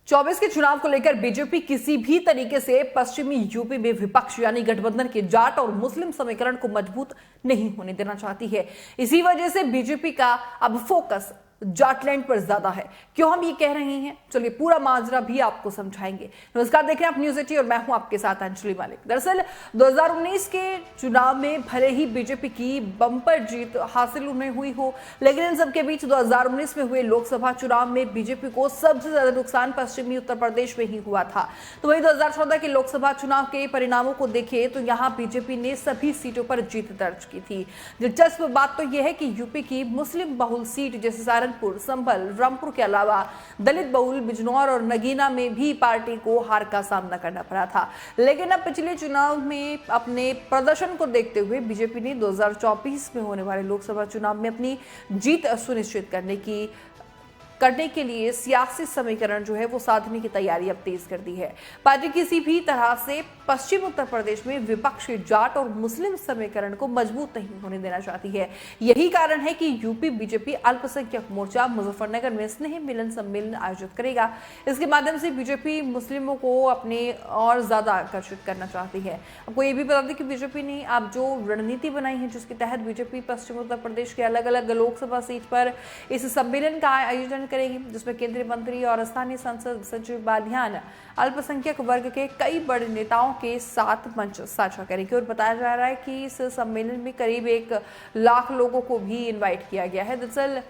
24 के चुनाव को लेकर बीजेपी किसी भी तरीके से पश्चिमी यूपी में विपक्ष यानी गठबंधन के जाट और मुस्लिम समीकरण को मजबूत नहीं होने देना चाहती है। इसी वजह से बीजेपी का अब फोकस जाटलैंड पर ज्यादा है। क्यों हम ये कह रहे हैं, चलिए पूरा माजरा भी आपको समझाएंगे। नमस्कार, देख रहे हैं आप न्यूज़ 80 और मैं हूं आपके साथ अंजलि मालिक। दरअसल 2019 के चुनाव में भले ही बीजेपी की बम्पर जीत हासिल उन्हें हुई हो, लेकिन इन सबके बीच 2019 में हुए लोकसभा चुनाव में बीजेपी को सबसे ज्यादा नुकसान पश्चिमी उत्तर प्रदेश में ही हुआ था। तो वही 2014 के लोकसभा चुनाव के परिणामों को देखें तो यहाँ बीजेपी ने सभी सीटों पर जीत दर्ज की थी। दिलचस्प बात तो यह है कि यूपी की मुस्लिम बहुल सीट जैसे संभल, रामपुर के अलावा दलित बहुल बिजनौर और नगीना में भी पार्टी को हार का सामना करना पड़ा था। लेकिन अब पिछले चुनाव में अपने प्रदर्शन को देखते हुए बीजेपी ने 2024 में होने वाले लोकसभा चुनाव में अपनी जीत सुनिश्चित करने के लिए सियासी समीकरण जो है वो साधने की तैयारी अब तेज कर दी है। पार्टी किसी भी तरह से पश्चिम उत्तर प्रदेश में विपक्षी जाट और मुस्लिम समीकरण को मजबूत नहीं होने देना चाहती है। यही कारण है कि यूपी बीजेपी अल्पसंख्यक मोर्चा मुजफ्फरनगर में स्नेह मिलन सम्मेलन आयोजित करेगा। इसके माध्यम से बीजेपी मुस्लिमों को अपने और ज्यादा आकर्षित करना चाहती है। आपको ये भी बता दें कि बीजेपी ने अब जो रणनीति बनाई है, जिसके तहत बीजेपी पश्चिम उत्तर प्रदेश के अलग अलग लोकसभा सीट पर इस सम्मेलन का आयोजन करेगी, जिसमें केंद्रीय मंत्री और स्थानीय संसद सचिव बालियान अल्पसंख्यक वर्ग के कई बड़े नेताओं के साथ मंच साझा करेंगे। और बताया जा रहा है कि इस सम्मेलन में करीब 1 लाख लोगों को भी इनवाइट किया गया है। दरअसल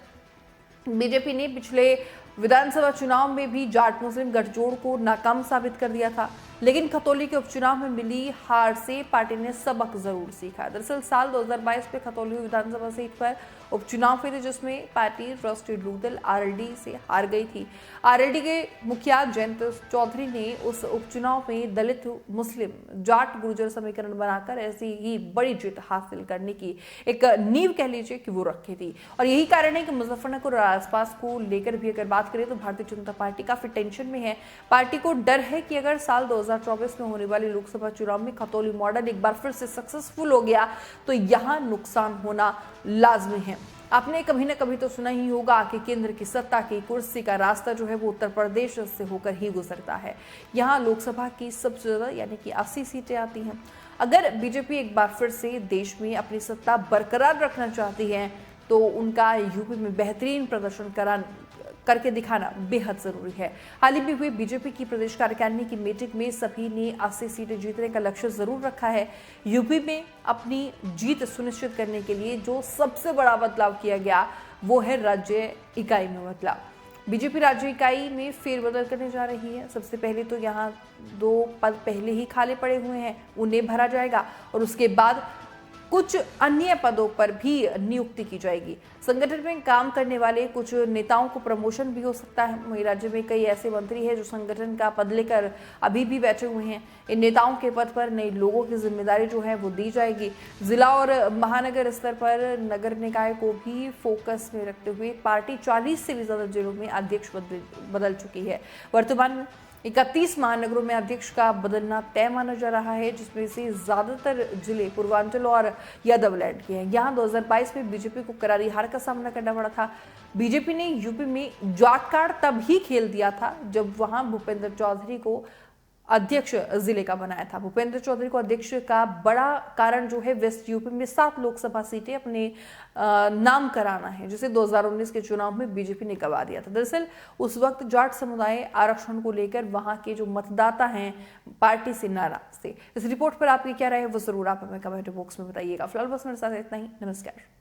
बीजेपी ने पिछले विधानसभा चुनाव में भी जाट मुस्लिम गठजोड़ को नाकाम साबित कर दिया था, लेकिन खतौली के उपचुनाव में मिली हार से पार्टी ने सबक जरूर सीखा। दरअसल साल 2022 में खतौली विधानसभा सीट पर उपचुनाव हुए थे, जिसमें पार्टी राष्ट्रीय लोकदल आरएलडी से हार गई थी। आरएलडी के मुखिया जयंत चौधरी ने उस उपचुनाव में दलित मुस्लिम जाट गुर्जर समीकरण बनाकर ऐसी ही बड़ी जीत हासिल करने की एक नींव कह लीजिए कि वो रखी थी। और यही कारण है कि मुजफ्फरनगर और आसपास को लेकर भी अगर बात करें तो भारतीय जनता पार्टी काफी टेंशन में है। पार्टी को डर है कि अगर साल 2024 में होने वाले लोकसभा चुनाव में खतौली मॉडल एक बार फिर से सक्सेसफुल हो गया तो यहां नुकसान होना लाजमी है। आपने कभी ना कभी तो सुना ही होगा कि केंद्र की सत्ता की कुर्सी का रास्ता जो है वो उत्तर प्रदेश से होकर ही गुजरता है। यहाँ लोकसभा की सबसे ज्यादा यानी कि 80 सीटें आती हैं। अगर बीजेपी एक बार फिर से देश में अपनी सत्ता बरकरार रखना चाहती है तो उनका यूपी में बेहतरीन प्रदर्शन करके दिखाना बेहद जरूरी है। हाल ही में हुई बीजेपी की प्रदेश कार्यकारिणी की मीटिंग में सभी ने 80 सीटें जीतने का लक्ष्य जरूर रखा है। यूपी में अपनी जीत सुनिश्चित करने के लिए जो सबसे बड़ा बदलाव किया गया वो है राज्य इकाई में बदलाव। बीजेपी राज्य इकाई में फेरबदल करने जा रही है। सबसे पहले तो यहाँ 2 पद पहले ही खाली पड़े हुए हैं, उन्हें भरा जाएगा और उसके बाद कुछ अन्य पदों पर भी नियुक्ति की जाएगी। संगठन में काम करने वाले कुछ नेताओं को प्रमोशन भी हो सकता है। वहीं राज्य में कई ऐसे मंत्री हैं जो संगठन का पद लेकर अभी भी बैठे हुए हैं। इन नेताओं के पद पर नए लोगों की जिम्मेदारी जो है वो दी जाएगी। जिला और महानगर स्तर पर नगर निकाय को भी फोकस में रखते हुए पार्टी 40 से भी ज्यादा जिलों में अध्यक्ष बदल चुकी है। वर्तमान में 31 महानगरों में अध्यक्ष का बदलना तय माना जा रहा है, जिसमें से ज्यादातर जिले पूर्वांचल और यादवलैंड के हैं। यहाँ 2022 में बीजेपी को करारी हार का सामना करना पड़ा था। बीजेपी ने यूपी में जाट कार्ड तब ही खेल दिया था जब वहां भूपेंद्र चौधरी को अध्यक्ष जिले का बनाया था। भूपेंद्र चौधरी को अध्यक्ष का बड़ा कारण जो है वेस्ट यूपी में 7 लोकसभा सीटें अपने नाम कराना है, जिसे 2019 के चुनाव में बीजेपी ने गंवा दिया था। दरअसल उस वक्त जाट समुदाय आरक्षण को लेकर वहां के जो मतदाता हैं पार्टी से नाराज थे। इस रिपोर्ट पर आपकी क्या राय है वो जरूर आप हमें कमेंट बॉक्स में बताइएगा। फिलहाल बस मेरे साथ इतना ही। नमस्कार।